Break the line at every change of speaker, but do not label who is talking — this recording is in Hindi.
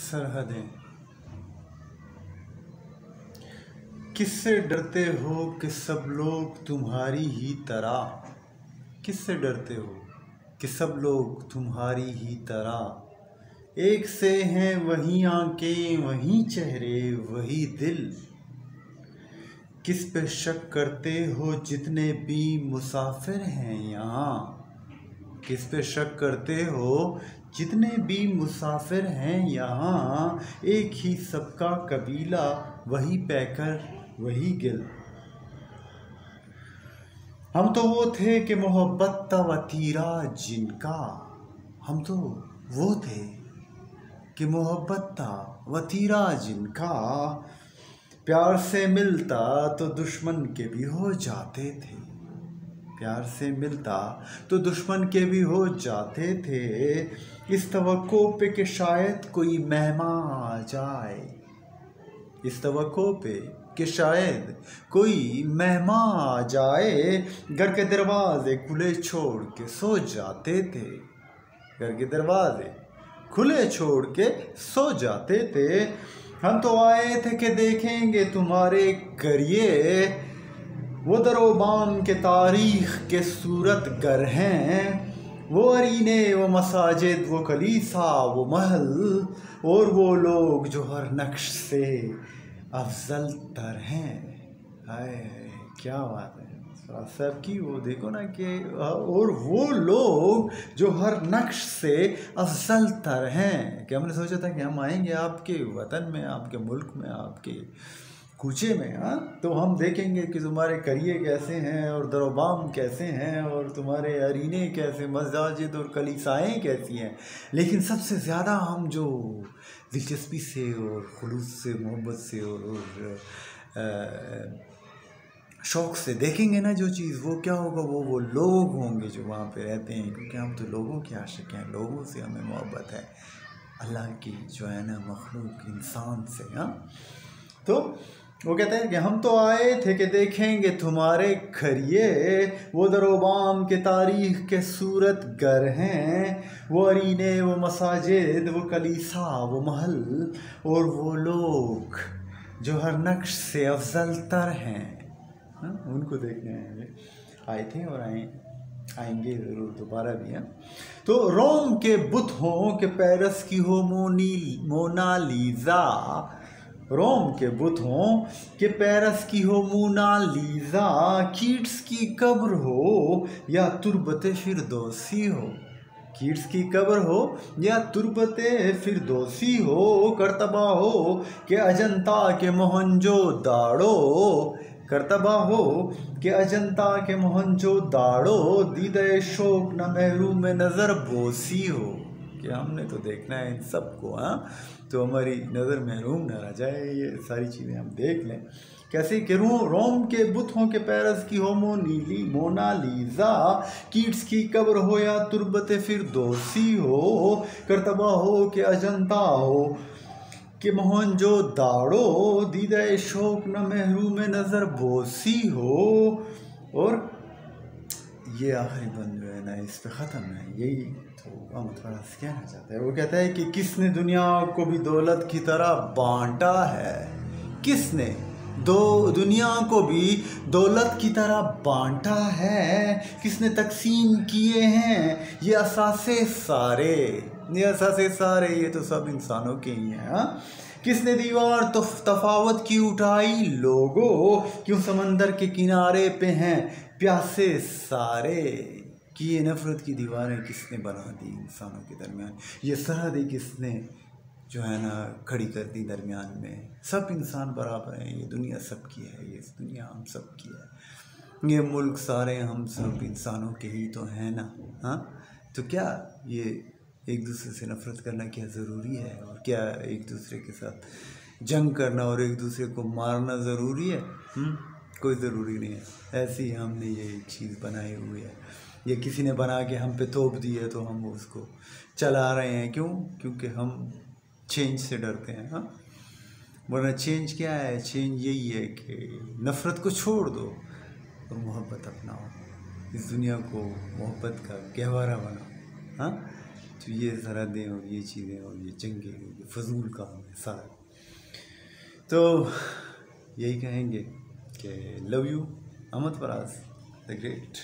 सरहदें। किससे डरते हो कि सब लोग तुम्हारी ही तरह? किससे डरते हो कि सब लोग तुम्हारी ही तरह? एक से हैं वही आंखें, वही चेहरे, वही दिल। किस पे शक करते हो जितने भी मुसाफिर हैं यहाँ? किस पे शक करते हो जितने भी मुसाफिर हैं यहाँ? एक ही सबका कबीला, वही पैकर, वही गिल। हम तो वो थे कि मोहब्बत था वतीरा जिनका। हम तो वो थे कि मोहब्बत था वतीरा जिनका। प्यार से मिलता तो दुश्मन के भी हो जाते थे। प्यार से मिलता तो दुश्मन के भी हो जाते थे। इस तवक्को पे कि शायद कोई मेहमान आ जाए। इस तवक्को पे कि शायद कोई मेहमान आ जाए। घर के दरवाजे खुले छोड़ के सो जाते थे। घर के दरवाजे खुले छोड़ के सो जाते थे। हम तो आए थे कि देखेंगे तुम्हारे करिए। वो दरोबाम के तारीख के सूरत गर हैं। वो अरीने, वो मसाजिद, वो कलीसा, वो महल, और वो लोग जो हर नक्श से अफजल तर हैं। हाय क्या बात है साहब की। वो देखो ना कि और वो लोग जो हर नक्श से अफजल तर हैं। कि हमने सोचा था कि हम आएंगे आपके वतन में, आपके मुल्क में, आपके कूचे में। हाँ, तो हम देखेंगे कि तुम्हारे करिए कैसे हैं और दरोबाम कैसे हैं और तुम्हारे अरीने कैसे, मसाजिद और कलीसाएँ कैसी हैं। लेकिन सबसे ज़्यादा हम जो दिलचस्पी से और खुलूस से, मोहब्बत से और शौक़ से देखेंगे ना जो चीज़, वो क्या होगा, वो लोग होंगे जो वहाँ पे रहते हैं। क्योंकि हम तो लोगों के आशिक हैं, लोगों से हमें मोहब्बत है, अल्लाह की जो है ना मखलूक इंसान से। हाँ, तो वो कहते हैं कि हम तो आए थे कि देखेंगे तुम्हारे खरिए। वो दरोबाम के तारीख के सूरत गर हैं। वो अरीने, वो मसाजिद, वो कलीसा, वो महल, और वो लोग जो हर नक्श से अफजल तर हैं। हाँ, उनको देखने आए थे और आएंगे ज़रूर दोबारा भी। हैं तो रोम के बुत हों कि पेरिस की हो मोनालीजा। रोम के बुत हों कि पेरिस की हो मोनालीजा। कीट्स की कब्र हो या तुर्बत फिरदौसी हो। कीट्स की कब्र हो या तुर्बत फिरदौसी हो। करतबा हो कि अजंता के मोहनजो दाड़ो। करतबा हो कि अजंता के मोहनजो दाड़ो। दीदे शोक न महरूम नज़र बोसी हो। कि हमने तो देखना है इन सबको। हाँ, तो हमारी नज़र महरूम न रह जाए, ये सारी चीज़ें हम देख लें। कैसे कि रोम के बुत हों के पेरिस की हो मोनालीजा। कीट्स की कब्र हो या तुर्बत फिरदौसी हो। करतबा हो कि अजंता हो कि मोहनजो दाड़ो। दीदे शौक न महरूम नज़र बोसी हो। और ये आखिरी बंद जो है ना इस पे ख़त्म है। यही तो हम थोड़ा सा कहना चाहते हैं। वो कहता है कि किसने दुनिया को भी दौलत की तरह बांटा है। किसने दुनिया को भी दौलत की तरह बांटा है। किसने तकसीम किए हैं ये असासे सारे। ये असासे सारे ये तो सब इंसानों के ही हैं। हाँ, किसने दीवार तो तफावत की उठाई लोगों। क्यों समंदर के किनारे पे हैं प्यासे सारे। कि ये नफ़रत की दीवारें किसने बना दी इंसानों के दरमियान। ये सरहदें किसने जो है ना खड़ी कर दी दरमियान में। सब इंसान बराबर हैं, ये दुनिया सबकी है, ये दुनिया हम सब की है। ये मुल्क सारे हम सब इंसानों के ही तो हैं ना। हाँ, तो क्या ये एक दूसरे से नफ़रत करना क्या ज़रूरी है? और क्या एक दूसरे के साथ जंग करना और एक दूसरे को मारना ज़रूरी है? कोई ज़रूरी नहीं है। ऐसी हमने ये चीज़ बनाई हुई है, ये किसी ने बना के हम पे थोप दी है तो हम उसको चला रहे हैं। क्यों? क्योंकि हम चेंज से डरते हैं। हाँ, वरना चेंज क्या है? चेंज यही है कि नफ़रत को छोड़ दो और मोहब्बत अपनाओ। इस दुनिया को मोहब्बत का गहवारा बनाओ। हाँ, तो ये सरहदें और ये चीज़ें और ये जंगे ये फजूल काम है सारा। तो यही कहेंगे कि love you Ahmad Faraz the great.